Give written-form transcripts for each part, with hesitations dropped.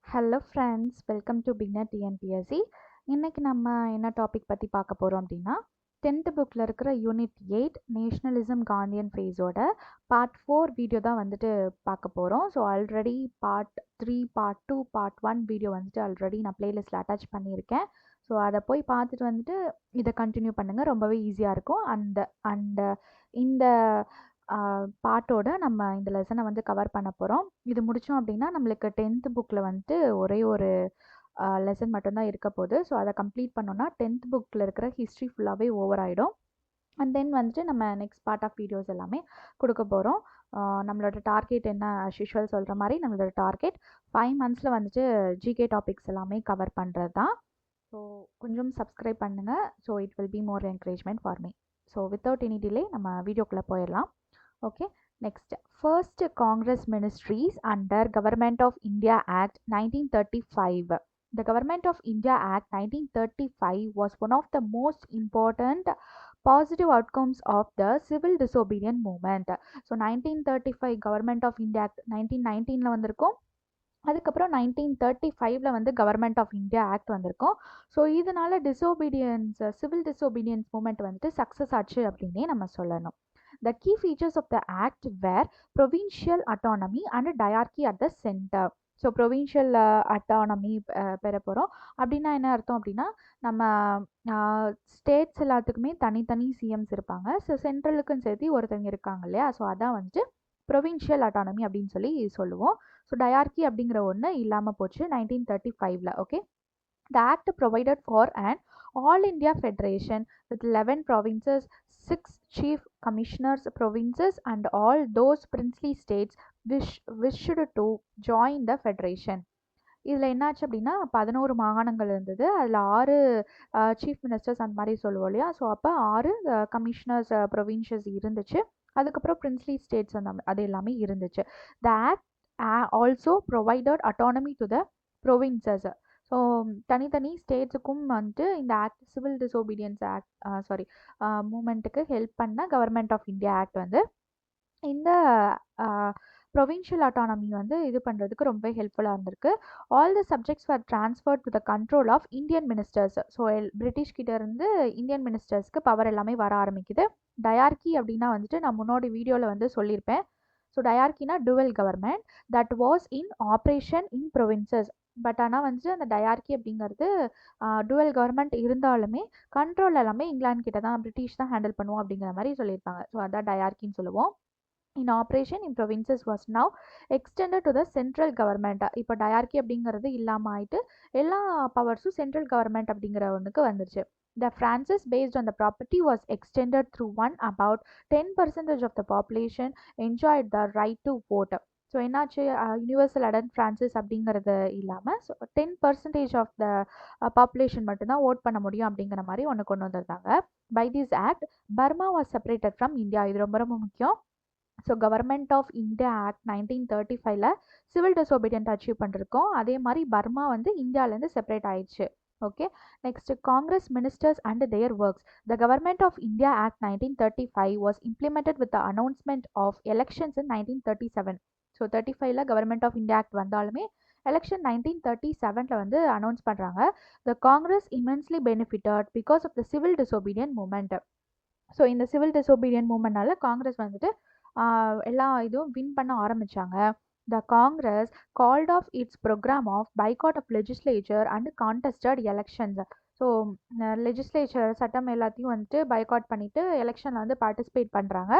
Hello friends, welcome to beginner TNPSC. இன்னைக்கு நம்ம என்ன டாபிக் பற்றி பார்க்க போகிறோம் அப்படின்னா, 10th புக்கில் இருக்கிற யூனிட் 8 நேஷ்னலிசம் காந்தியன் ஃபேஸோட பார்ட் 4 வீடியோ தான் வந்துட்டு பார்க்க போகிறோம். So already part 3, part 2, part 1 video வந்துட்டு ஆல்ரெடி நான் பிளேலிஸ்ட்டில் அட்டாச் பண்ணியிருக்கேன். ஸோ அதை போய் பார்த்துட்டு வந்துட்டு இதை கண்டினியூ பண்ணுங்கள், ரொம்பவே ஈஸியாக இருக்கும். இந்த பாட்டோட நம்ம இந்த லெசனை வந்து கவர் பண்ண போகிறோம். இது முடித்தோம் அப்படின்னா நம்மளுக்கு 10th புக்கில் வந்துட்டு ஒரே ஒரு லெசன் மட்டும்தான் இருக்க போகுது. ஸோ அதை கம்ப்ளீட் பண்ணோன்னா 10th புக்கில் இருக்கிற ஹிஸ்ட்ரி ஃபுல்லாகவே ஓவர் ஆகிடும். அண்ட் தென் வந்துட்டு நம்ம நெக்ஸ்ட் பார்ட் ஆஃப் வீடியோஸ் எல்லாமே கொடுக்க போகிறோம். நம்மளோட டார்கெட் என்ன, ஆஸ் யூஷுவல் சொல்கிற மாதிரி நம்மளோட டார்கெட் 5 மந்த்ஸில் வந்துட்டு ஜிகே டாபிக்ஸ் எல்லாமே கவர் பண்ணுறது தான். ஸோ கொஞ்சம் சப்ஸ்கிரைப் பண்ணுங்கள். So it will be more encouragement for me. So without any delay நம்ம வீடியோக்குள்ளே போயிடலாம். Okay, next. First Congress ministries under Government of India Act 1935. The Government of India Act 1935 was one of the most important positive outcomes of the civil disobedience movement. So 1935 Government of India Act 1919ல வந்திருக்கும். அதுக்கப்புறம் 1935ல வந்து government of India act வந்திருக்கும். So இதனால civil disobedience moment வந்துட்டு success ஆச்சு அப்படின்னே நம்ம சொல்லணும். The key features of the act were provincial autonomy and diarchy at the center. So provincial autonomy பெற போகிறோம். அப்படின்னா என்ன அர்த்தம் அப்படின்னா, நம்ம ஸ்டேட்ஸ் எல்லாத்துக்குமே தனித்தனி சிஎம்ஸ் இருப்பாங்க. ஸோ சென்ட்ரலுக்குன்னு சேர்த்து ஒருத்தவங்க இருக்காங்க இல்லையா, ஸோ அதான் வந்துட்டு ப்ரொவின்ஷியல் அட்டானமி அப்படின்னு சொல்லி சொல்லுவோம். ஸோ டயார்கி அப்படிங்கிற ஒன்று இல்லாமல் போச்சு 1935ல. Okay, the act provided for an all India federation with 11 provinces, 6 chief commissioners provinces and all those princely states wished to join the federation. இதில் என்னாச்சு அப்படின்னா 11 மாகாணங்கள் இருந்தது. அதில் 6 சீஃப் மினிஸ்டர்ஸ் அந்த மாதிரி சொல்லுவோம் இல்லையா, ஸோ அப்போ 6 கமிஷனர்ஸ் ப்ரொவின்ஷியஸ் இருந்துச்சு. அதுக்கப்புறம் பிரின்ஸ்லி ஸ்டேட்ஸ் அது எல்லாமே இருந்துச்சு. The act also provided autonomy to the provinces. So தனித்தனி ஸ்டேட்ஸுக்கும் வந்துட்டு இந்த ஆக்ட் சிவில் டிசோபீடியன்ஸ் ஆக்ட் மூமெண்ட்டுக்கு ஹெல்ப் பண்ண கவர்மெண்ட் ஆஃப் இந்தியா ஆக்ட் வந்து இந்த ப்ரொவின்ஷியல் அட்டானமி வந்து இது பண்ணுறதுக்கு ரொம்ப ஹெல்ப்ஃபுல்லாக இருந்திருக்கு. All the subjects are transferred to the control of Indian ministers. So British கிட்ட இருந்து இந்தியன் மினிஸ்டர்ஸ்க்கு பவர் எல்லாமே வர ஆரம்பிக்குது. டயார்கி அப்படின்னா வந்துட்டு நான் முன்னாடி வீடியோவில் வந்து சொல்லியிருப்பேன். ஸோ டயார்கினா dual government that was in operation in provinces. But ஆனால் வந்துட்டு அந்த டயார்கி அப்படிங்கிறது டுவெல் கவர்மெண்ட் இருந்தாலுமே கண்ட்ரோல் எல்லாமே இங்கிலாந்து கிட்ட தான், பிரிட்டிஷ் தான் ஹேண்டில் பண்ணுவோம் அப்படிங்கிற மாதிரி சொல்லியிருப்பாங்க. ஸோ அதான் டயார்கின்னு சொல்லுவோம். in operation in provinces was now extended to the central government. இப்போ டயார்கி அப்படிங்கிறது இல்லாமல் ஆயிட்டு எல்லா பவர்ஸும் சென்ட்ரல் கவர்மெண்ட் அப்படிங்கிற ஒன்றுக்கு வந்துருச்சு. The franchise based on the property was extended through one about 10% of the population enjoyed the right to vote. So என்னாச்சு, universal adult franchise அப்படிங்கிறது இல்லாமல் 10% ஆஃப் த பாப்புலேஷன் மட்டும்தான் ஓட் பண்ண முடியும் அப்படிங்கிற மாதிரி ஒன்று கொண்டு வந்திருந்தாங்க. By this act Burma was separated from India. இது ரொம்ப ரொம்ப முக்கியம். So government of India act 1935ல சிவில் டிசோபீடியன்ட் அச்சீவ் பண்ணிருக்கோம். அதே மாதிரி பர்மா வந்து இந்தியாவிலேருந்து செப்பரேட் ஆயிடுச்சு. Okay, next Congress ministers and their works. The government of India act 1935 was implemented with the announcement of elections in 1937. So 35ல கவர்மெண்ட் ஆஃப் இந்தியா ஆக்ட் வந்தாலுமே election 1937ல வந்து அனௌன்ஸ் பண்ணுறாங்க. The Congress immensely benefited because of the civil disobedient movement. So இந்த civil disobedient மூமெண்ட்னால காங்கிரஸ் வந்துட்டு எல்லா இதுவும் வின் பண்ண ஆரம்பித்தாங்க. The Congress called off its program of boycott of legislature and contested elections. So legislature சட்டம் எல்லாத்தையும் வந்துட்டு பைகாட் பண்ணிவிட்டு எலெக்ஷனில் வந்து பார்ட்டிசிபேட் பண்ணுறாங்க.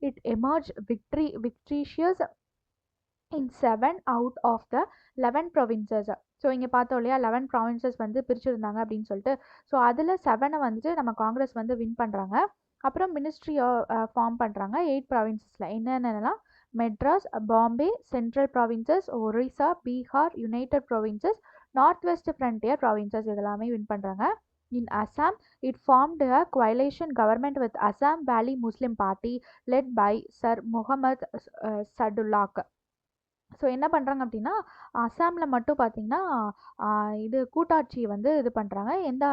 It emerge victorious in 7 out of the 11 provinces. So இங்கே பார்த்தோம் இல்லையா, 11 ப்ராவின்சஸ் வந்து பிரிச்சுருந்தாங்க அப்படின்னு சொல்லிட்டு. ஸோ அதில் 7 வந்துட்டு நம்ம காங்கிரஸ் வந்து வின் பண்ணுறாங்க. அப்புறம் மினிஸ்ட்ரி ஃபார்ம் பண்ணுறாங்க 8 ப்ராவின்சஸில். என்னென்னலாம், Madras, Bombay, central provinces, Orissa, Bihar, United provinces, north west frontier provinces இதெல்லாமே வின் பண்ணுறாங்க. In Assam, it formed a coalition government with Assam Valley Muslim Party led by Sir Muhammad Sadullah. So என்ன பண்ணுறாங்க அப்படின்னா, அசாமில் மட்டும் பார்த்திங்கன்னா இது கூட்டாட்சி வந்து இது பண்ணுறாங்க. எந்த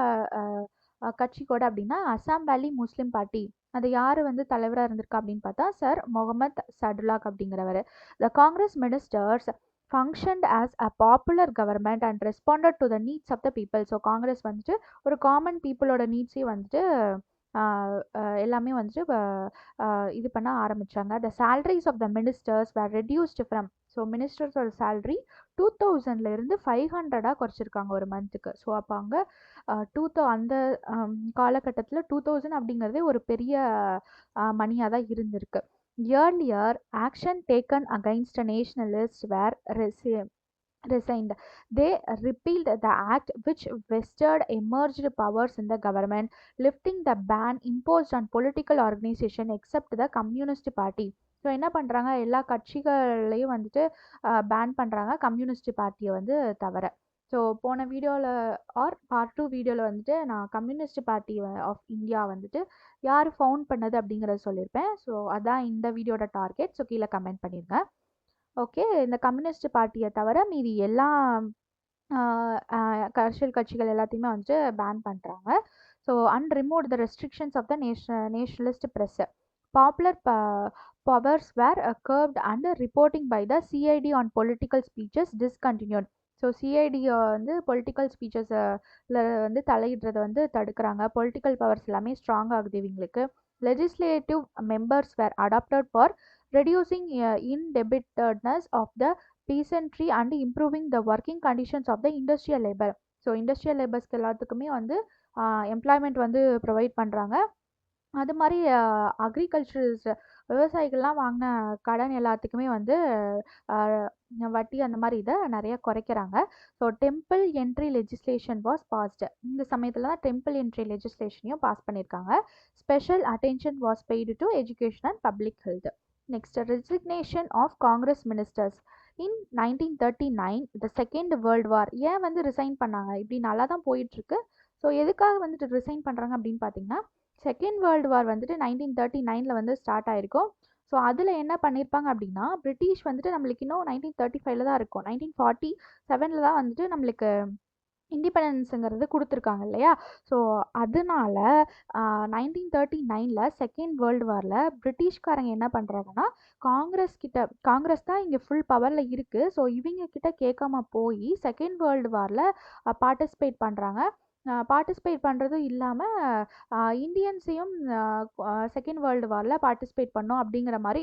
கட்சி கூட அப்படின்னா அசாம் வேலி முஸ்லீம் பார்ட்டி. அது யார் வந்து தலைவராக இருந்திருக்கா அப்படின்னு பார்த்தா சர் முகமது சடுலாக் அப்படிங்கிறவர். The Congress ministers functioned as a popular government and responded to the needs of the people. So Congress வந்துட்டு ஒரு காமன் பீப்புளோட நீட்ஸையும் வந்துட்டு எல்லாமே வந்துட்டு இது பண்ண ஆரம்பிச்சாங்க. The salaries of the ministers were reduced from, so மினிஸ்டர்ஸோட சேலரி 2000லேருந்து 500 குறைச்சிருக்காங்க ஒரு மந்த்துக்கு. ஸோ அப்போ அங்கே அந்த காலகட்டத்தில் 2000 அப்படிங்கிறதே ஒரு பெரிய மணியாக தான் இருந்திருக்கு. Earlier, action taken against nationalists were resigned. They repealed the act which vested emerged powers in the government, lifting the ban imposed on political organization except the Communist Party. So என்ன பண்ணுறாங்க, எல்லா கட்சிகளையும் வந்துட்டு பேன் பண்ணுறாங்க, communist பார்ட்டியை வந்து தவிர. So போன வீடியோவில் பார்ட் 2 வீடியோவில் வந்துட்டு நான் கம்யூனிஸ்ட் பார்ட்டி ஆஃப் இந்தியா வந்துட்டு யார் ஃபவுண்ட் பண்ணது அப்படிங்கிறத சொல்லியிருப்பேன். ஸோ அதான் இந்த வீடியோட டார்கெட். ஸோ கீழே கமெண்ட் பண்ணிடுங்க. ஓகே, இந்த கம்யூனிஸ்ட் பார்ட்டியை தவிர மீதி எல்லா அரசியல் கட்சிகள் எல்லாத்தையுமே வந்துட்டு பேன் பண்ணுறாங்க. So and remove the restrictions of the nationalist press. Popular powers were curbed and reporting by the CID on political speeches discontinued. So CID வந்து பொலிட்டிக்கல் ஸ்பீச்சஸில் வந்து தலையிடுறதை வந்து தடுக்கிறாங்க. பொலிட்டிக்கல் பவர்ஸ் எல்லாமே ஸ்ட்ராங் ஆகுது இவங்களுக்கு. Legislative members were adopted for reducing indebtedness of the peasantry and improving the working conditions of the industrial labor. So industrial லேபர்ஸ்க்கு எல்லாத்துக்குமே வந்து எம்ப்ளாய்மெண்ட் வந்து ப்ரொவைட் பண்ணுறாங்க. அது மாதிரி அக்ரிகல்ச்சரல்ஸ் விவசாயிகள்லாம் வாங்கின கடன் எல்லாத்துக்குமே வந்து வட்டி அந்த மாதிரி இதை நிறைய குறைக்கிறாங்க. So temple entry legislation was passed. இந்த சமயத்தில் தான் டெம்பிள் என்ட்ரி லெஜிஸ்லேஷனையும் பாஸ் பண்ணியிருக்காங்க. Special attention was paid to education and public health. Next, resignation of Congress ministers. In 1939, the Second World War. ஏன் வந்து ரிசைன் பண்ணாங்க? இப்படி நல்லா தான் போயிட்டுருக்கு. ஸோ எதுக்காக வந்துட்டு ரிசைன் பண்ணுறாங்க அப்படின்னு பார்த்தீங்கன்னா, செகண்ட் வேர்ல்டு வார் வந்துட்டு 1939 வந்து ஸ்டார்ட் ஆயிருக்கும். ஸோ அதில் என்ன பண்ணியிருப்பாங்க அப்படின்னா, பிரிட்டிஷ் வந்துட்டு நம்மளுக்கு இன்னும் 1935 தான் இருக்கும். 1947 தான் வந்துட்டு நம்மளுக்கு இண்டிபெண்டன்ஸுங்கிறது கொடுத்துருக்காங்க இல்லையா. ஸோ அதனால 1939 செகண்ட் வேர்ல்டு வாரில் பிரிட்டிஷ்காரங்க என்ன பண்ணுறாங்கன்னா, காங்கிரஸ் தான் இங்கே ஃபுல் பவரில் இருக்குது. ஸோ இவங்க கிட்ட கேட்காம போய் செகண்ட் வேர்ல்டு வாரில் பார்ட்டிசிபேட் பண்ணுறாங்க. பார்ட்டிசிபேட் பண்ணுறதும் இல்லாமல் இந்தியன்ஸையும் செகண்ட் வேர்ல்டு வாரில் பார்ட்டிசிபேட் பண்ணோம் அப்படிங்கிற மாதிரி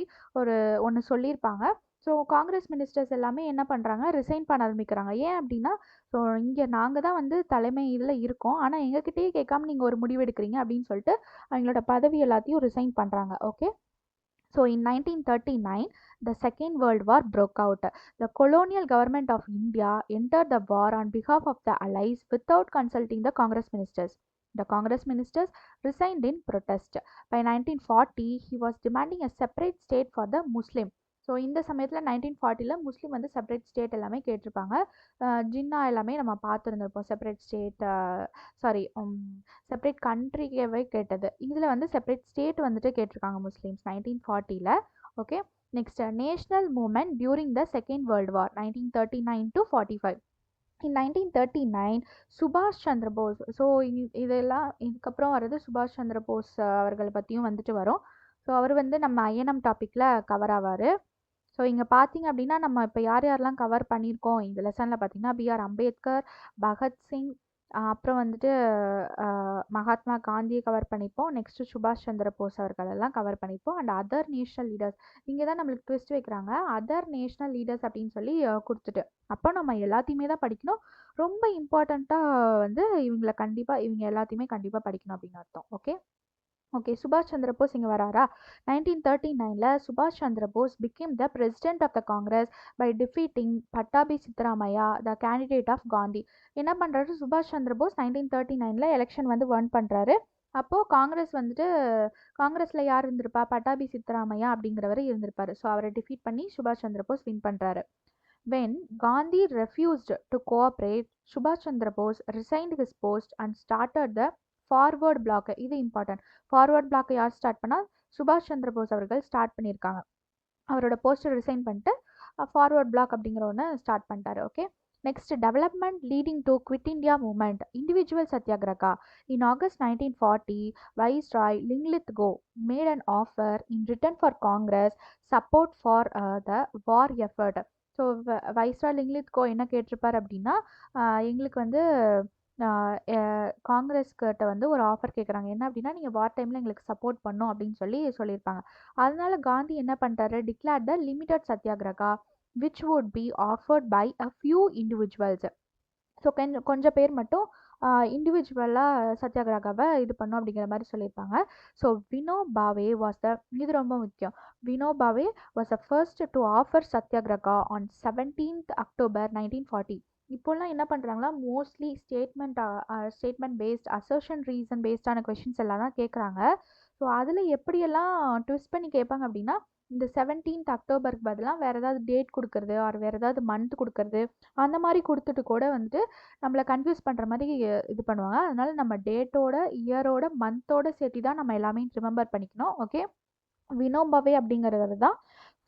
ஒன்று சொல்லியிருப்பாங்க. ஸோ காங்கிரஸ் மினிஸ்டர்ஸ் எல்லாமே என்ன பண்ணுறாங்க, ரிசைன் பண்ண ஆரம்பிக்கிறாங்க. ஏன் அப்படின்னா, ஸோ இங்கே நாங்கள் தான் வந்து தலைமை இதில் இருக்கோம், ஆனால் எங்ககிட்டயே கேட்காம நீங்கள் ஒரு முடிவு எடுக்கிறீங்க அப்படின்னு சொல்லிட்டு அவங்களோட பதவி எல்லாத்தையும் ரிசைன் பண்ணுறாங்க. Okay, so in 1939 the Second World War broke out. The colonial government of India entered the war on behalf of the Allies without consulting the Congress ministers. The Congress ministers resigned in protest. By 1940 he was demanding a separate state for the Muslim. So இந்த சமயத்தில் 1940 முஸ்லீம் வந்து separate state எல்லாமே கேட்டிருப்பாங்க. ஜின்னா எல்லாமே நம்ம பார்த்துருந்துருப்போம். Separate state separate கண்ட்ரிக்கவே கேட்டது. இதில் வந்து செப்பரேட் ஸ்டேட் வந்துட்டு கேட்டிருக்காங்க Muslims 1940. Okay, next national moment during the second world war 1939 to 45. In 1939 சுபாஷ் சந்திர போஸ். ஸோ இதெல்லாம் இதுக்கப்புறம் வர்றது சுபாஷ் சந்திர போஸ் அவர்களை பற்றியும் வந்துட்டு வரும். ஸோ அவர் வந்து நம்ம ஐஎன்எம் டாப்பிக்கில் கவர் ஆவார். ஸோ இங்கே பார்த்தீங்க அப்படின்னா, நம்ம இப்போ யாரெல்லாம் கவர் பண்ணியிருக்கோம் இந்த லெசனில் பார்த்தீங்கன்னா, பிஆர் அம்பேத்கர், பகத்சிங், அப்புறம் வந்துட்டு மகாத்மா காந்தியை கவர் பண்ணிப்போம். நெக்ஸ்ட்டு சுபாஷ் சந்திர போஸ் அவர்களெல்லாம் கவர் பண்ணிப்போம். And other national leaders. இங்கே தான் நம்மளுக்கு ட்விஸ்ட் வைக்கிறாங்க, அதர் நேஷ்னல் லீடர்ஸ் அப்படின்னு சொல்லி கொடுத்துட்டு. அப்போ நம்ம எல்லாத்தையுமே தான் படிக்கணும். ரொம்ப இம்பார்ட்டண்ட்டாக வந்து இவங்க எல்லாத்தையுமே கண்டிப்பாக படிக்கணும் அப்படின்னு அர்த்தம். ஓகே, சுபாஷ் சந்திர போஸ் இங்கே வராரா? 1939 சுபாஷ் Chandra Bose became the president of the Congress by defeating Pattabi Siddaramaiah, the candidate of Gandhi. என்ன பண்ணுறாரு சுபாஷ் சந்திர போஸ் 1939 எலெக்ஷன் வந்து வின் பண்ணுறாரு. அப்போது காங்கிரஸில் யார் இருந்திருப்பா? பட்டாபி சித்தராமையா அப்படிங்கிறவர் இருந்திருப்பாரு. ஸோ அவரை டிஃபீட் பண்ணி சுபாஷ் சந்திர போஸ் வின் பண்ணுறாரு. When Gandhi refused to cooperate, Subhash Chandra Bose resigned his post and started the forward bloc. இது இம்பார்ட்டன்ட். ஃபார்வர்ட் பிளாக் யார் ஸ்டார்ட் பண்ணால் சுபாஷ் சந்திர போஸ் அவர்கள் ஸ்டார்ட் பண்ணியிருக்காங்க. அவரோட போஸ்டர் ரிசைன் பண்ணிட்டு ஃபார்வர்ட் பிளாக் அப்படிங்கிற ஒன்று ஸ்டார்ட் பண்ணிட்டாரு. Okay, next development leading to quit India movement, individual satyagraha. In August 1940 viceroy Linlithgow made an offer in return for Congress support for the war effort. So viceroy Linlithgow என்ன கேட்டிருப்பார் அப்படின்னா, எங்களுக்கு வந்து காங்கிரஸ் கிட்ட வந்து ஒரு ஆஃபர் கேட்குறாங்க. என்ன அப்படின்னா, நீங்கள் வார் டைமில் எங்களுக்கு சப்போர்ட் பண்ணும் அப்படின்னு சொல்லியிருப்பாங்க. அதனால காந்தி என்ன பண்ணிட்டாரு, declare the limited satyagraha which would be offered by a few individuals. So கொஞ்சம் பேர் மட்டும் இண்டிவிஜுவலாக சத்தியாகிரகாவை இது பண்ணும் அப்படிங்கிற மாதிரி சொல்லியிருப்பாங்க. ஸோ வினோபாவே வாஸ் த, இது ரொம்ப முக்கியம், Vinoba Bhave was the first to offer satyagraha on 17th October 1940. இப்போல்லாம் என்ன பண்ணுறாங்களா, mostly statement based, assertion reason பேஸ்டான கொஷின்ஸ் எல்லாம் தான் கேட்குறாங்க. ஸோ அதில் எப்படியெல்லாம் ட்விஸ்ட் பண்ணி கேட்பாங்க அப்படின்னா, இந்த 17th அக்டோபருக்கு பதிலாக வேறு ஏதாவது டேட் கொடுக்கறது, ஆர் வேறு ஏதாவது மந்த் கொடுக்கறது, அந்த மாதிரி கொடுத்துட்டு கூட வந்துட்டு நம்மளை கன்ஃபியூஸ் பண்ணுற மாதிரி இது பண்ணுவாங்க. அதனால நம்ம டேட்டோட, இயரோட, மந்தோட சேர்த்து தான் நம்ம எல்லாமே ரிமெம்பர் பண்ணிக்கணும். ஓகே, வினோபாவே அப்படிங்கிறவர் தான்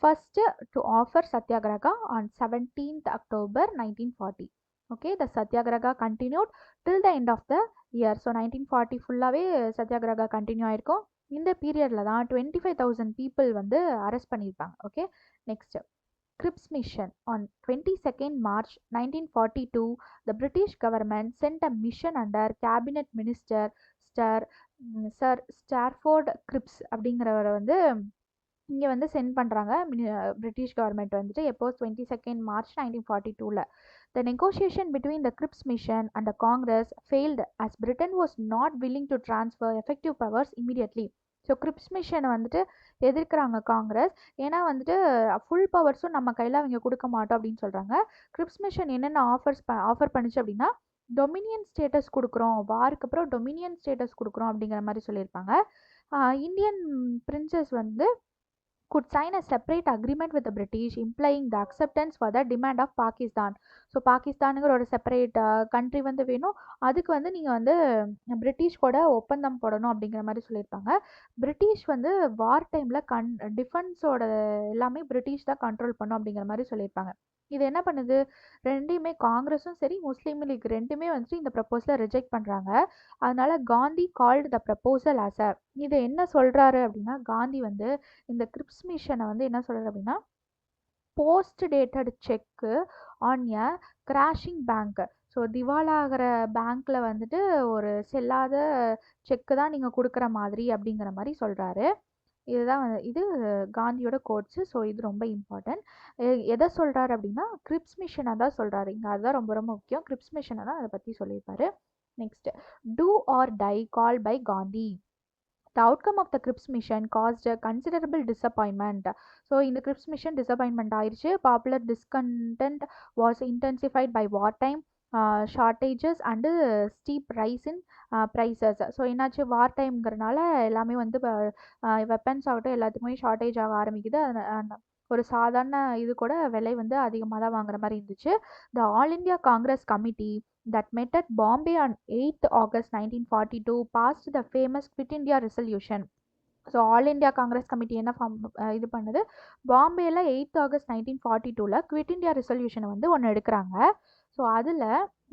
first to offer satyagraha on 17th October 1940. Okay, the satyagraha continued till the end of the year. So 1940 ஃபுல்லாகவே சத்தியாகிரகா கண்டினியூ ஆயிருக்கும். இந்த பீரியடில் தான் 25,000 பீப்புள் வந்து அரெஸ்ட் பண்ணியிருப்பாங்க. Okay, next Cripps mission. On 22nd March 1942, the British government sent a mission under Cabinet Minister Sir Stafford Cripps அப்படிங்கிறவரை வந்து இங்கே வந்து சென்ட் பண்ணுறாங்க. பிரிட்டிஷ் கவர்மெண்ட் வந்துட்டு எப்போ 22nd March 1942. The negotiation between the Cripps mission and the Congress failed as Britain was not willing to transfer effective powers immediately. So Cripps மிஷனை வந்துட்டு எதிர்க்கிறாங்க காங்கிரஸ். ஏன்னா வந்துட்டு ஃபுல் பவர்ஸும் நம்ம கையில் அவங்க கொடுக்க மாட்டோம் அப்படின்னு சொல்கிறாங்க. கிரிப்ஸ் மிஷன் என்னென்ன ஆஃபர் பண்ணிச்சு அப்படின்னா, டொமினியன் ஸ்டேட்டஸ் கொடுக்குறோம், வாருக்கு அப்புறம் டொமினியன் ஸ்டேட்டஸ் கொடுக்குறோம் அப்படிங்கிற மாதிரி சொல்லியிருப்பாங்க. இந்தியன் பிரின்சஸ் வந்து could sign a separate agreement with the British implying the acceptance for the demand of Pakistan. So பாகிஸ்தானுங்கிற ஒரு செப்பரேட் கண்ட்ரி வந்து வேணும், அதுக்கு வந்து நீங்கள் வந்து பிரிட்டிஷ் கூட ஒப்பந்தம் போடணும் அப்படிங்கிற மாதிரி சொல்லியிருப்பாங்க. பிரிட்டிஷ் வந்து வார் டைமில் டிஃபென்ஸோட எல்லாமே பிரிட்டிஷ் தான் கண்ட்ரோல் பண்ணும் அப்படிங்கிற மாதிரி சொல்லியிருப்பாங்க. இது என்ன பண்ணுது, ரெண்டையுமே காங்கிரஸும் சரி முஸ்லீம் லீக் ரெண்டுமே வந்துட்டு இந்த ப்ரப்போசலை ரிஜெக்ட் பண்ணுறாங்க. அதனால Gandhi called the proposal as a, இது என்ன சொல்கிறாரு அப்படின்னா, காந்தி வந்து இந்த கிரிப்ஸ் மிஷனை வந்து என்ன சொல்கிறார் அப்படின்னா, post dated cheque on a crashing bank. So திவாலாகிற பேங்க்கில் வந்துட்டு ஒரு செல்லாத செக்கு தான் நீங்கள் கொடுக்குற மாதிரி அப்படிங்கிற மாதிரி சொல்கிறாரு. இதுதான் இது காந்தியோட கோட்ஸு. ஸோ இது ரொம்ப இம்பார்ட்டன்ட். எதை சொல்கிறாரு அப்படின்னா, கிரிப்ஸ் மிஷனை தான் சொல்கிறாரு இங்கே. அதுதான் ரொம்ப ரொம்ப முக்கியம். கிரிப்ஸ் மிஷனை தான் அதை பற்றி சொல்லியிருப்பாரு. Next, do or die call by Gandhi. The outcome of the Cripps mission caused a considerable disappointment. So in the Cripps mission disappointment ஆயிடுச்சு. Popular discontent was intensified by wartime shortages and steep rise in prices. So என்னாச்சு, வார் டைம்ங்கிறனால எல்லாமே வந்து weapons ஆகட்டும் எல்லாத்துக்குமே shortage ஆக ஆரம்பிக்குது. ஒரு சாதாரண இது கூட விலை வந்து அதிகமாக தான் வாங்குற மாதிரி இருந்துச்சு. The all India Congress committee that met at Bombay on 8th August 1942 passed the famous Quit India resolution. So all India Congress committee என்ன இது பண்ணுது, பாம்பேயில் 8th August 1942 குவிட் இண்டியா ரெசல்யூஷனை வந்து ஒன்று எடுக்கிறாங்க. ஸோ அதில்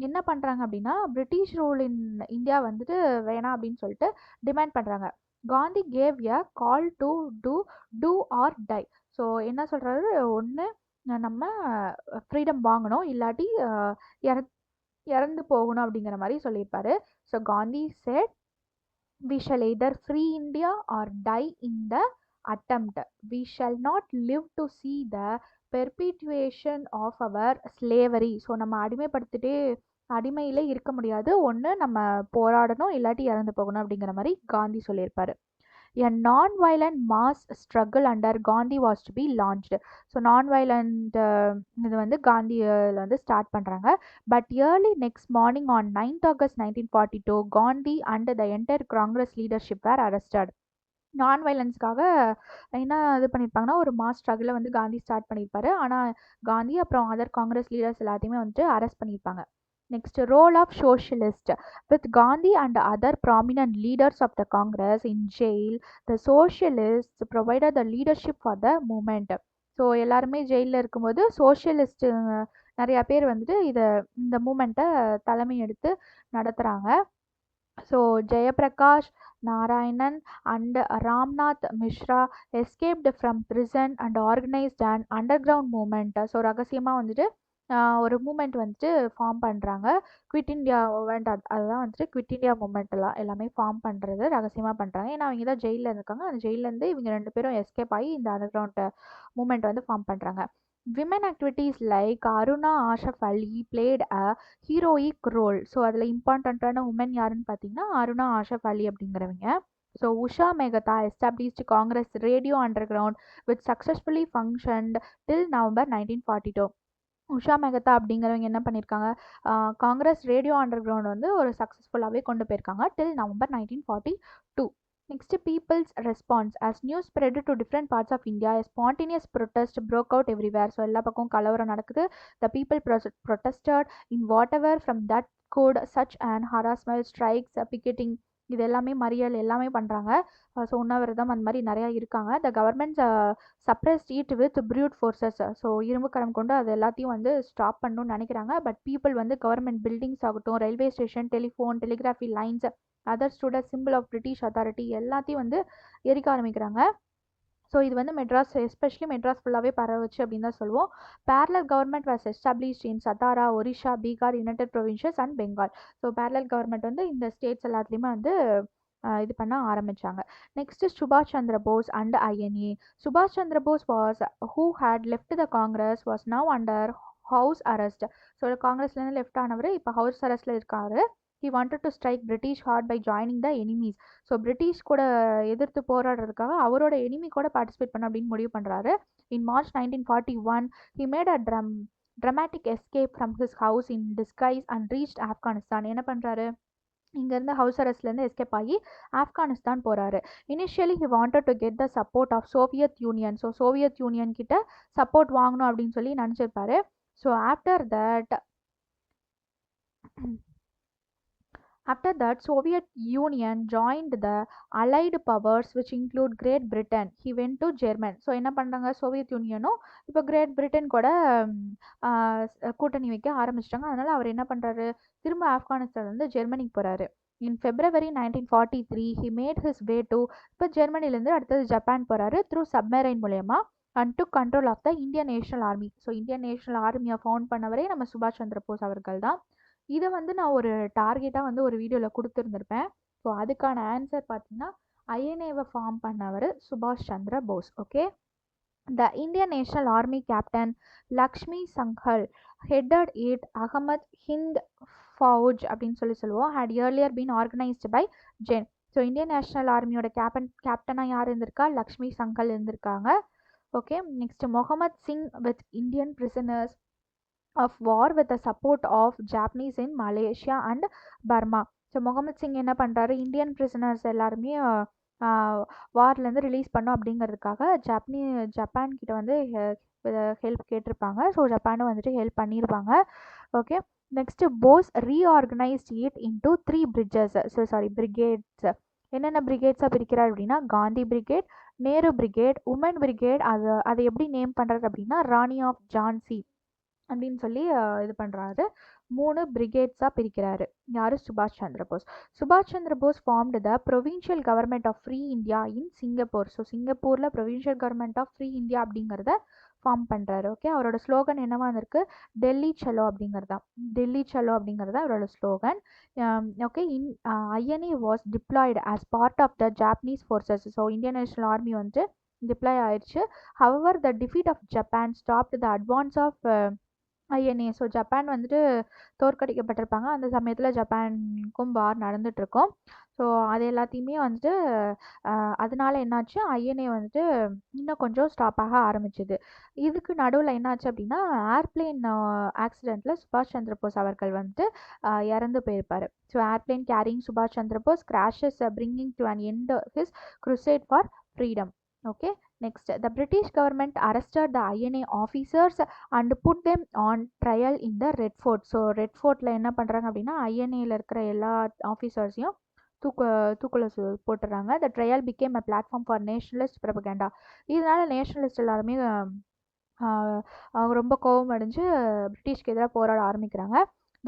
என்ன பண்ணுறாங்க அப்படின்னா, பிரிட்டிஷ் ரூல் இன் இந்தியா வந்துட்டு வேணாம் அப்படின்னு சொல்லிட்டு டிமாண்ட் பண்ணுறாங்க. Gandhi gave a call to do or die. So என்ன சொல்கிறாரு, ஒன்று நம்ம ஃப்ரீடம் வாங்கணும், இல்லாட்டி இறந்து போகணும் அப்படிங்கிற மாதிரி சொல்லியிருப்பாரு. So Gandhi said we shall either free India or die in the attempt. We shall not live to see the perpetuation of our slavery. So நம்ம அடிமையிலே இருக்க முடியாது, ஒன்று நம்ம போராடணும் இல்லாட்டி இறந்து போகணும் அப்படிங்கிற மாதிரி காந்தி சொல்லியிருப்பாரு. A non-violent mass struggle under Gandhi was to be launched. So non-violent இது வந்து காந்தியில் வந்து ஸ்டார்ட் பண்ணுறாங்க. But early next morning on 9th August 1942, Gandhi and the entire Congress leadership were arrested. நான் வைலன்ஸ்க்காக என்ன இது பண்ணியிருப்பாங்கன்னா, ஒரு மாஸ் ஸ்ட்ரகிளை வந்து காந்தி ஸ்டார்ட் பண்ணியிருப்பாரு. ஆனால் காந்தி அப்புறம் அதர் காங்கிரஸ் லீடர்ஸ் எல்லாத்தையுமே வந்துட்டு அரெஸ்ட் பண்ணியிருப்பாங்க. Next, role of socialist. With Gandhi and other prominent leaders of the Congress in jail, the socialists provided the leadership for the movement. So எல்லாருமே ஜெயிலில் இருக்கும்போது சோஷியலிஸ்ட் நிறையா பேர் வந்துட்டு இந்த மூமெண்ட்டை தலைமை எடுத்து நடத்துகிறாங்க. So Jayaprakash Narayanan and Ramnath Mishra escaped from prison and organized an underground movement. So ரகசியமாக வந்துட்டு ஒரு மூமெண்ட் வந்துட்டு ஃபார்ம் பண்ணுறாங்க. குவிட் இந்தியா மூமெண்ட் அதுதான் வந்துட்டு குவிட் இந்தியா மூமெண்ட் எல்லாமே ஃபார்ம் பண்ணுறது ரகசியமாக பண்ணுறாங்க. ஏன்னா அவங்க தான் ஜெயிலில் இருக்காங்க. அந்த ஜெயிலேருந்து இவங்க 2 பேரும் எஸ்கேப் ஆகி இந்த அண்டர்கிரவுண்ட் மூமெண்ட் வந்து ஃபார்ம் பண்ணுறாங்க. Women activities like Aruna Asaf Ali played a heroic role. So அதில் இம்பார்ட்டண்ட்டான உமன் யாருன்னு பார்த்தீங்கன்னா அருணா ஆஷப் அலி அப்படிங்கிறவங்க. So Usha Mehta established Congress radio underground which successfully functioned till November 1942. Usha Mehta அப்படிங்கிறவங்க என்ன பண்ணியிருக்காங்க, காங்கிரஸ் ரேடியோ அண்டர் கிரவுண்ட் வந்து ஒரு சக்ஸஸ்ஃபுல்லாகவே கொண்டு போயிருக்காங்க டில் November 1942. Next, people's response. As news spread to different parts of India, a spontaneous protest broke out everywhere. So எல்லா பக்கம் கலவரம் நடக்குது. The people protested in whatever from that could, such an harassment, strikes, picketing, இது எல்லாமே மறியல் எல்லாமே பண்ணுறாங்க. So உண்ணாவிரதம் அந்த மாதிரி நிறையா இருக்காங்க. The government suppressed it with brute forces. So இரும்பு கரம் கொண்டு அது எல்லாத்தையும் வந்து ஸ்டாப் பண்ணணும்னு நினைக்கிறாங்க. பட் பீப்புள் வந்து கவர்மெண்ட் பில்டிங்ஸ் ஆகட்டும், railway station, telephone, telegraphy lines, other stood symbol of British authority எல்லாத்தையும் வந்து எரிக்க ஆரம்பிக்கிறாங்க. ஸோ இது வந்து மெட்ராஸ், எஸ்பெஷலி மெட்ராஸ் ஃபுல்லாகவே பரவுச்சு அப்படின்னு தான் சொல்லுவோம். Parallel government was established in Satara, Orissa, Bihar, United provinces and Bengal. So parallel government வந்து இந்த ஸ்டேட்ஸ் எல்லாத்துலேயுமே வந்து இது பண்ண ஆரம்பிச்சாங்க. நெக்ஸ்ட் சுபாஷ் சந்திர போஸ் அண்ட் ஐஎன்ஏ. சுபாஷ் Chandra Bose was who had left the Congress was now under house arrest. So காங்கிரஸ்லேருந்து லெஃப்ட் ஆனவர் இப்போ ஹவுஸ் அரெஸ்ட்டில் இருக்காரு. he wanted to strike British hard by joining the enemies. So British கூட எதிர்த்து போராடுறதுக்காக அவரோட எனிமி கூட பார்ட்டிசிபேட் பண்ண அப்படின்னு முடிவு பண்ணுறாரு. In March 1941 he made a dramatic escape from his house in disguise and reached Afghanistan. என்ன பண்ணுறாரு, இங்கேருந்து ஹவுஸ் அரெஸ்ட்லேருந்து எஸ்கேப் ஆகி ஆப்கானிஸ்தான் போகிறாரு. Initially he wanted to get the support of Soviet Union. So Soviet Union கிட்ட சப்போர்ட் வாங்கணும் அப்படின்னு சொல்லி நினச்சிருப்பாரு. So After that, Soviet Union joined the Allied powers which include Great Britain. He went to German. So என்ன பண்ணுறாங்க, Soviet யூனியனும் இப்போ great Britain கூட கூட்டணி வைக்க ஆரம்பிச்சிட்டாங்க. அதனால் அவர் என்ன பண்ணுறாரு, திரும்ப ஆப்கானிஸ்தான் வந்து ஜெர்மனிக்கு போகிறாரு. இன் February 1943 he made his way to, இப்போ ஜெர்மனிலேருந்து அடுத்தது ஜப்பான் போகிறாரு த்ரூ சப்மரைன் மூலயமா and to control of the Indian National Army. So Indian National ஆர்மியை ஃபவுண்ட் பண்ணவரே நம்ம சுபாஷ் சந்திர போஸ் அவர்கள் தான். இதை வந்து நான் ஒரு டார்கெட்டாக வந்து ஒரு வீடியோவில் கொடுத்துருந்துருப்பேன். ஸோ அதுக்கான ஆன்சர் பார்த்தீங்கன்னா ஐஎன்ஏவை ஃபார்ம் பண்ணவர் சுபாஷ் Chandra Bose. Okay, the Indian National army captain Lakshmi சங்கல் headed it Ahmed Hind Fauj அப்படின்னு சொல்லுவோம். Had earlier been organised by gen. So Indian national ஆர்மியோட கேப்டனாக யார் இருந்திருக்கா, லக்ஷ்மி சங்கல் இருந்திருக்காங்க. Okay, next Mohammed Singh with Indian prisoners of war with the support of Japanese in Malaysia and Burma. So Mohammed Singh என்ன பண்ணுறாரு, Indian prisoners எல்லாருமே வார்லேருந்து release பண்ணும் அப்படிங்கிறதுக்காக ஜப்பான் கிட்ட வந்து ஹெல்ப் கேட்டிருப்பாங்க. ஸோ ஜப்பானும் வந்துட்டு ஹெல்ப் பண்ணியிருப்பாங்க. Okay, next Bose reorganised it into 3 brigades. என்னென்ன பிரிகேட்ஸாக பிரிக்கிறார் அப்படின்னா Gandhi brigade, Nehru brigade, woman brigade. அதை எப்படி நேம் பண்ணுறாரு அப்படின்னா ராணி ஆஃப் ஜான்சி அப்படின்னு சொல்லி இது பண்ணுறாரு. 3 பிரிகேட்ஸாக பிரிக்கிறாரு யார், சுபாஷ் சந்திர போஸ். சுபாஷ் Chandra Bose formed the provincial government of free India in Singapore. So சிங்கப்பூரில் provincial government of free India அப்படிங்கிறத ஃபார்ம் பண்ணுறாரு. ஓகே, அவரோட ஸ்லோகன் என்னவா இருக்கு, டெல்லி சலோ அப்படிங்கிறதா. டெல்லி சலோ அப்படிங்கிறதா அவரோட slogan. Okay, INA was diploid as part of the Japanese forces. So Indian National army வந்து டிப்ளாய் ஆயிடுச்சு. However the defeat of Japan stopped the advance of INA. So Japan வந்துட்டு தோற்கடிக்கப்பட்டிருப்பாங்க. அந்த சமயத்தில் ஜப்பானுக்கும் வார் நடந்துகிட்ருக்கோம். ஸோ அது எல்லாத்தையுமே வந்துட்டு அதனால என்னாச்சு, ஐஎன்ஏ வந்துட்டு இன்னும் கொஞ்சம் ஸ்டாப் ஆக ஆரம்பிச்சுது. இதுக்கு நடுவில் என்னாச்சு அப்படின்னா ஏர்பிளேன் ஆக்சிடெண்ட்டில் சுபாஷ் சந்திர போஸ் அவர்கள் வந்துட்டு இறந்து போயிருப்பார். ஸோ ஏர்பிளேன் கேரிங் சுபாஷ் Chandra Bose crashes bringing to an end his crusade for freedom. Okay, next the British government arrested the INA officers and put them on trial in the Red Fort. So red ஃபோர்ட்டில் என்ன பண்ணுறாங்க அப்படின்னா ஐஎன்ஏல இருக்கிற எல்லா ஆஃபீஸர்ஸையும் தூக்குல போட்டுறாங்க. The trial became a platform for nationalist propaganda. இதனால நேஷனலிஸ்ட் எல்லாருமே அவங்க ரொம்ப கோபம் அடைஞ்சு பிரிட்டிஷ்க்கு எதிராக போராட ஆரம்பிக்கிறாங்க.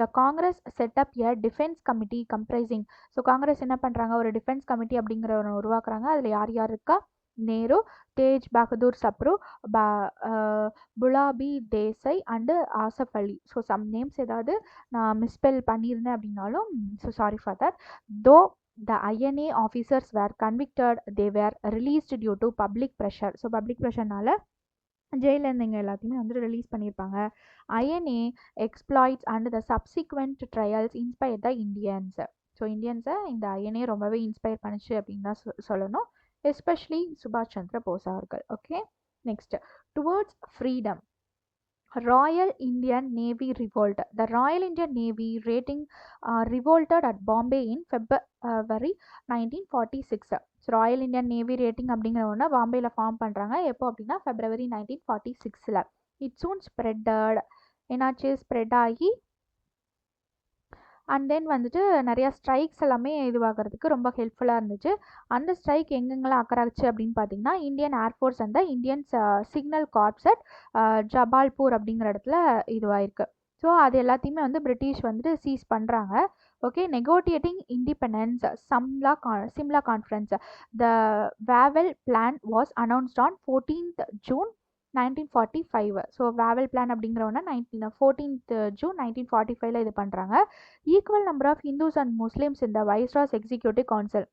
The Congress set up a defence committee comprising. So Congress என்ன பண்ணுறாங்க, ஒரு டிஃபென்ஸ் கமிட்டி அப்படிங்கிற ஒன்று உருவாக்குறாங்க. அதில் யார் யார் இருக்கா, நேரு, தேஜ் பகதூர் சப்ரு, புலாபி Desai and Asaf Ali. So some names ஏதாவது நான் மிஸ்பெல் பண்ணியிருந்தேன் அப்படின்னாலும் so sorry for that. Though the INA officers were convicted, they were released due to public pressure. So public ப்ரெஷர்னால ஜெயிலில் இருந்தவங்க எல்லாத்தையுமே வந்து ரிலீஸ் பண்ணியிருப்பாங்க. INA exploits and the subsequent trials inspired the Indians. So இந்தியன்ஸை இந்த INA ரொம்பவே inspire பண்ணிச்சு அப்படின்னு தான் சொல்லணும், எஸ்பெஷலி சுபாஷ் சந்திர போஸ் அவர்கள். Okay, next towards freedom. Royal Indian Navy revolt. The Royal Indian Navy rating revolted at Bombay in February 1946. So Royal Indian navy rating அப்படிங்கிற ஒன்று பாம்பேயில் ஃபார்ம் பண்ணுறாங்க. எப்போ அப்படின்னா February 1946. இட் சூன் ஸ்ப்ரெட்டட், என்னாச்சு, ஸ்ப்ரெட் ஆகி அண்ட் தென் வந்துட்டு நிறையா ஸ்ட்ரைக்ஸ் எல்லாமே இதுவாகிறதுக்கு ரொம்ப ஹெல்ப்ஃபுல்லாக இருந்துச்சு. அந்த ஸ்ட்ரைக் எங்கெங்கெல்லாம் அக்கறாச்சு அப்படின்னு பார்த்தீங்கன்னா இந்தியன் ஏர்ஃபோர்ஸ் அந்த Indian signal corps at Jabalpur அப்படிங்கிற இடத்துல இதுவாயிருக்கு. ஸோ அது எல்லாத்தையுமே வந்து பிரிட்டிஷ் வந்துட்டு சீஸ் பண்ணுறாங்க. Okay, negotiating independence Simla conference. The Wavell plan was announced on 14th June 1945. So Wavell plan அப்படிங்கிறவொன்னா 14th June 1945 இது பண்ணுறாங்க. Equal number of Hindus and Muslims இந்த வைஸ்ராஸ் எக்ஸிக்யூட்டிவ் கவுன்சில்.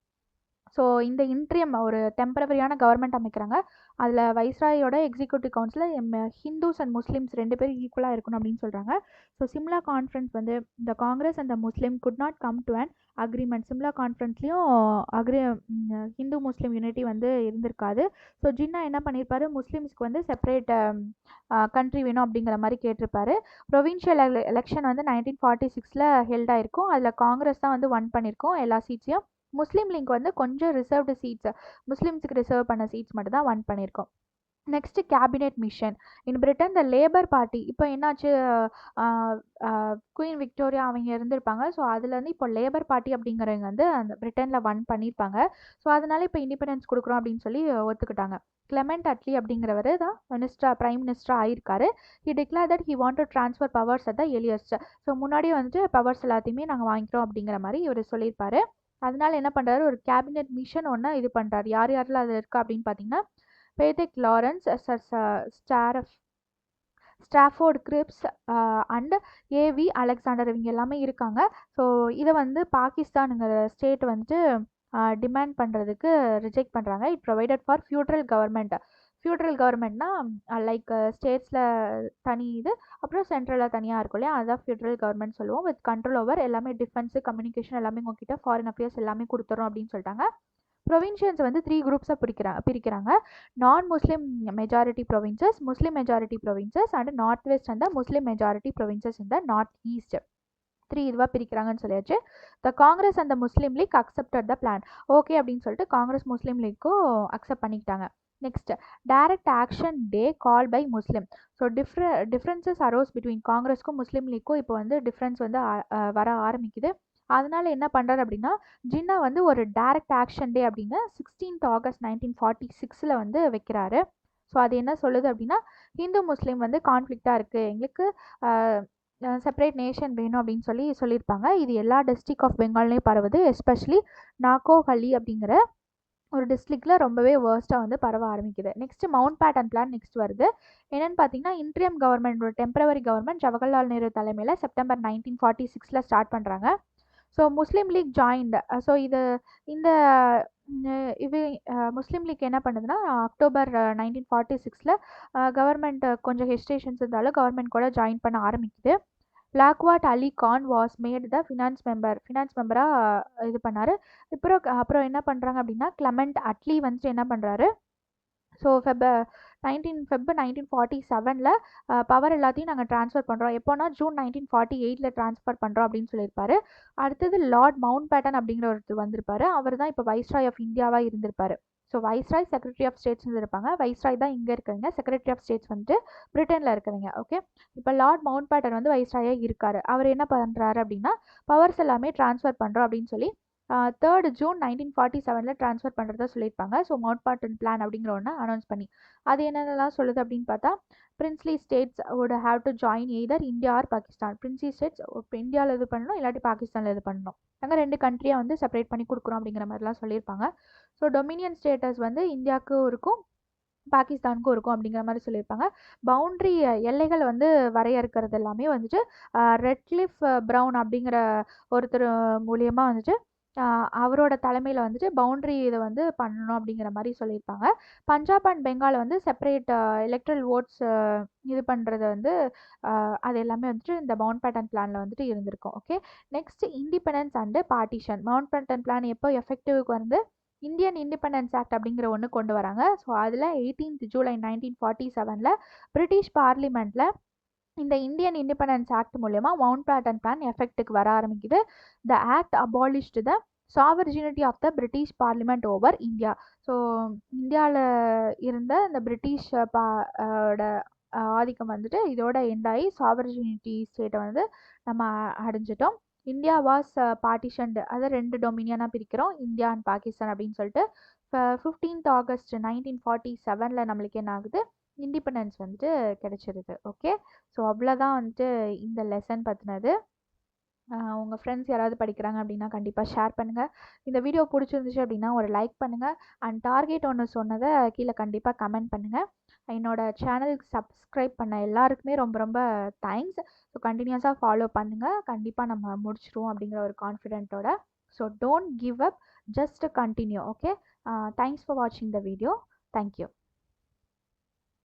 ஸோ இந்த இன்ட்ரியம் ஒரு டெம்பரவரியான கவர்மெண்ட் அமைக்கிறாங்க. அதில் வைஸ்ராயோட எக்ஸிக்யூட்டிவ் கவுன்சிலில் ஹிந்துஸ் அண்ட் முஸ்லீம்ஸ் 2 பேரும் ஈக்குவலாக இருக்கணும் அப்படின்னு சொல்கிறாங்க. ஸோ சிம்லா கான்ஃபரன்ஸ் வந்து the Congress and the Muslim could not come to an agreement. Simla கான்ஃபரன்ஸ்லேயும் ஹிந்து முஸ்லீம் யூனிட்டி வந்து இருந்திருக்காது. ஸோ ஜின்னா என்ன பண்ணியிருப்பாரு, முஸ்லீம்ஸ்க்கு வந்து செப்பரேட் கண்ட்ரி வேணும் அப்படிங்கிற மாதிரி கேட்டிருப்பாரு. ப்ரொவின்ஷியல் எலெக்ஷன் வந்து 1946 ஹெல்ட் ஆயிருக்கும். அதில் காங்கிரஸ் தான் வந்து ஒன் பண்ணியிருக்கோம் எல்லா சீட்ஸையும். முஸ்லீம் லீக் வந்து கொஞ்சம் ரிசர்வ்டு சீட்ஸ், முஸ்லீம்ஸுக்கு ரிசர்வ் பண்ண சீட்ஸ் மட்டும் தான் ஒன் பண்ணியிருக்கோம். நெக்ஸ்ட் கேபினெட் மிஷன் இன் பிரிட்டன். த லேபர் பார்ட்டி இப்போ என்னாச்சு, குயின் விக்டோரியா அவங்க இருந்திருப்பாங்க. ஸோ அதுலேருந்து இப்போ லேபர் பார்ட்டி அப்படிங்கிறவங்க வந்து அந்த பிரிட்டனில் ஒன் பண்ணியிருப்பாங்க. ஸோ அதனால இப்போ இண்டிபெண்டன்ஸ் கொடுக்குறோம் அப்படின்னு சொல்லி ஒத்துக்கிட்டாங்க. கிளெமெண்ட் அட்லி அப்படிங்கிறவர் தான் பிரைம் மினிஸ்டர் ஆயிருக்காரு. He declared that he want to transfer powers at the earliest. So முன்னாடியே வந்துட்டு பவர்ஸ் எல்லாத்தையுமே நாங்கள் வாங்கிக்கிறோம் அப்படிங்கிற மாதிரி இவர் சொல்லியிருப்பாரு. அதனால என்ன பண்ணுறாரு, ஒரு கேபினெட் மிஷன் ஒன்று இது பண்ணுறாரு. யார் யாரெல்லாம் அதில் இருக்கா அப்படின்னு பார்த்தீங்கன்னா Pethick Lawrence, Stafford Cripps and A V Alexander இவங்க எல்லாமே இருக்காங்க. ஸோ இதை வந்து பாகிஸ்தானுங்கிற ஸ்டேட் வந்துட்டு டிமாண்ட் பண்ணுறதுக்கு ரிஜெக்ட் பண்ணுறாங்க. It provided for federal government. Federal கவர்மெண்ட்னா லைக் ஸ்டேட்ஸில் தனி இது, அப்புறம் சென்ட்ரலில் தனியாக இருக்கும் இல்லையா, அதுதான் ஃபியூட்ரல் கவர்மெண்ட் சொல்லுவோம். வித் கண்ட்ரோல் ஓவர் எல்லாமே டிஃபென்ஸு, கம்யூனிகேஷன் எல்லாமே உங்ககிட்ட, ஃபாரின் அஃபேர்ஸ் எல்லாமே கொடுத்துறோம் அப்படின்னு சொல்லிட்டாங்க. ப்ரொவின்ஷியன்ஸ் வந்து 3 குரூப்ஸாக பிரிக்கிறாங்க. Non Muslim majority provinces, Muslim majority provinces and north west and Muslim majority provinces இந்த நார்த் ஈஸ்ட். 3 இதுவாக பிரிக்கிறாங்கன்னு சொல்லியாச்சு. The Congress and Muslim League accepted the plan. Okay அப்படின்னு சொல்லிட்டு காங்கிரஸ் முஸ்லீம் லீக்கும் அக்செப்ட் பண்ணிக்கிட்டாங்க. Next direct action day call by Muslim. So differences arose between காங்கிரஸ்க்கும் Muslim லீக்கும் இப்போ வந்து டிஃப்ரென்ஸ் வந்து வர ஆரம்பிக்குது. அதனால என்ன பண்ணுறாரு அப்படின்னா ஜின்னா வந்து ஒரு டைரக்ட் ஆக்ஷன் டே அப்படின்னு 16th August 1946 வந்து வைக்கிறாரு. ஸோ அது என்ன சொல்லுது அப்படின்னா ஹிந்து முஸ்லீம் வந்து கான்ஃப்ளிக்டாக இருக்குது, எங்களுக்கு செப்பரேட் நேஷன் வேணும் அப்படின்னு சொல்லியிருப்பாங்க. இது எல்லா டிஸ்ட்ரிக்ட் ஆஃப் பெங்கால்லையும் பரவுது. எஸ்பெஷலி நாகோஹலி அப்படிங்கிற ஒரு டிஸ்ட்ரிக்டில் ரொம்பவே வேர்ஸ்ட்டாக வந்து பரவ ஆரம்பிக்குது. Next Mountbatten plan next வருது. என்னென்னு பார்த்தீங்கன்னா இன்ட்ரியம் கவர்மெண்ட், ஒரு டெம்பரவரி கவர்மெண்ட் ஜவஹர்லால் நேரு தலைமையில் September 1946 ஸ்டார்ட் பண்ணுறாங்க. So Muslim League joined. So இந்த முஸ்லீம் லீக் என்ன பண்ணுதுன்னா October 1946 கவர்மெண்ட் கொஞ்சம் ஹெசிடேஷன்ஸ் இருந்தாலும் கவர்மெண்ட் கூட ஜாயின் பண்ண ஆரம்பிக்குது. Liaquat Ali Khan was made the finance மெம்பராக இது பண்ணார். அப்புறம் என்ன பண்ணுறாங்க அப்படின்னா கிளமெண்ட் அட்லி வந்துட்டு என்ன பண்ணுறாரு, ஸோ February 1947 பவர் எல்லாத்தையும் நாங்கள் ட்ரான்ஸ்ஃபர் பண்ணுறோம். எப்போனா June 1948 ட்ரான்ஸ்ஃபர் பண்ணுறோம் அப்படின்னு சொல்லியிருப்பாரு. அடுத்தது லார்ட் மவுண்ட் பேட்டன் அப்படிங்கிற ஒருத்தர் வந்திருப்பாரு. அவர் தான் இப்போ வைஸ்ராய் ஆஃப் இந்தியாவாக இருந்திருப்பாரு. So viceroy, secretary of states இருப்பாங்க. வைஸ்ராய் தான் இங்கே இருக்கவங்க, செக்ரட்டரி ஆஃப் ஸ்டேட்ஸ் வந்துட்டு பிரிட்டனில் இருக்கவங்க. ஓகே, இப்போ லார்ட் மவுண்ட் பேட்டன் வந்து வைஸ்ராயாக இருக்காரு. அவர் என்ன பண்ணுறாரு அப்படின்னா பவர்ஸ் எல்லாமே ட்ரான்ஸ்ஃபர் பண்ணுறோம் அப்படின்னு சொல்லி 3 ஜூன் 1947 ட்ரான்ஸ்ஃபர் பண்ணுறதா சொல்லியிருப்பாங்க. ஸோ மவுண்ட் பேட்டன் பிளான் அப்படிங்கிற ஒன்று அனௌன்ஸ் பண்ணி அது என்னென்னலாம் சொல்லுது அப்படின்னு பார்த்தா princely states would have to join either India or Pakistan. Princely states இப்போ இந்தியாவில் இது பண்ணணும் இல்லாட்டி பாகிஸ்தானில் இது பண்ணணும். நாங்கள் 2 கண்ட்ரியாக வந்து செப்பரேட் பண்ணி கொடுக்குறோம் அப்படிங்கிற மாதிரிலாம் சொல்லியிருப்பாங்க. ஸோ டொமினியன் ஸ்டேட்டஸ் வந்து இந்தியாவுக்கும் இருக்கும் பாகிஸ்தானுக்கும் இருக்கும் அப்படிங்கிற மாதிரி சொல்லியிருப்பாங்க. பவுண்ட்ரி எல்லைகள் வந்து வரையறுக்கிறது எல்லாமே வந்துட்டு ரெட்க்ளிஃப் ப்ரவுன் அப்படிங்கிற ஒருத்தர் மூலியமாக வந்துட்டு அவரோட தலைமையில் வந்துட்டு பவுண்ட்ரி இதை வந்து பண்ணணும் அப்படிங்கிற மாதிரி சொல்லியிருப்பாங்க. பஞ்சாப் அண்ட் பெங்கால் வந்து செப்பரேட் எலக்ட்ரல் ஓட்ஸ் இது பண்ணுறது வந்து அது எல்லாமே வந்துட்டு இந்த மவுண்ட் பேட்டன் பிளானில் வந்துட்டு இருந்திருக்கும். Okay, next independence and partition. Mountbatten plan எப்போ எஃபெக்டிவ்க்கு வந்து இந்தியன் இண்டிபெண்டன்ஸ் ஆக்ட் அப்படிங்கிற ஒன்று கொண்டு வராங்க. ஸோ அதில் 18 ஜூலை 1947 பிரிட்டிஷ் பார்லிமெண்ட்டில் இந்த இந்தியன் இண்டிபெண்டன்ஸ் ஆக்ட் மூலயமா மவுண்ட் பேட்டன் பிளான் எஃபெக்ட்டுக்கு வர ஆரம்பிக்குது. The act abolished the sovereignty of the British parliament over India. So இந்தியாவில் இருந்த இந்த பிரிட்டிஷ் ஆதிக்கம் வந்துட்டு இதோட எண்ட் ஆகி சாவர்ஜினிட்டி ஸ்டேட்டை வந்து நம்ம அடைஞ்சிட்டோம். இந்தியா வாஸ் பார்ட்டிஷன்டு, அதை 2 டொமினியனாக பிரிக்கிறோம், இந்தியா அண்ட் பாகிஸ்தான் அப்படின்னு சொல்லிட்டு 15th ஆகஸ்ட் 1947 நம்மளுக்கு என்ன ஆகுது, இண்டிபெண்டன்ஸ் வந்துட்டு கிடைச்சிருது. ஓகே, ஸோ அவ்வளோதான் வந்துட்டு இந்த லெசன் பற்றினது. உங்கள் ஃப்ரெண்ட்ஸ் யாராவது படிக்கிறாங்க அப்படின்னா கண்டிப்பாக ஷேர் பண்ணுங்கள். இந்த வீடியோ பிடிச்சிருந்துச்சு அப்படின்னா ஒரு லைக் பண்ணுங்கள். அண்ட் டார்கெட் ஒன்று சொன்னதை கீழே கண்டிப்பாக கமெண்ட் பண்ணுங்கள். என்னோடய சேனலுக்கு சப்ஸ்கிரைப் பண்ண எல்லாருக்குமே ரொம்ப ரொம்ப தேங்க்ஸ். ஸோ கண்டினியூஸாக ஃபாலோ பண்ணுங்கள். கண்டிப்பாக நம்ம முடிச்சிடுவோம் அப்படிங்கிற ஒரு கான்ஃபிடென்ட்டோட. So don't give up, just continue. Okay, thanks for வாட்சிங் த வீடியோ. தேங்க்யூ.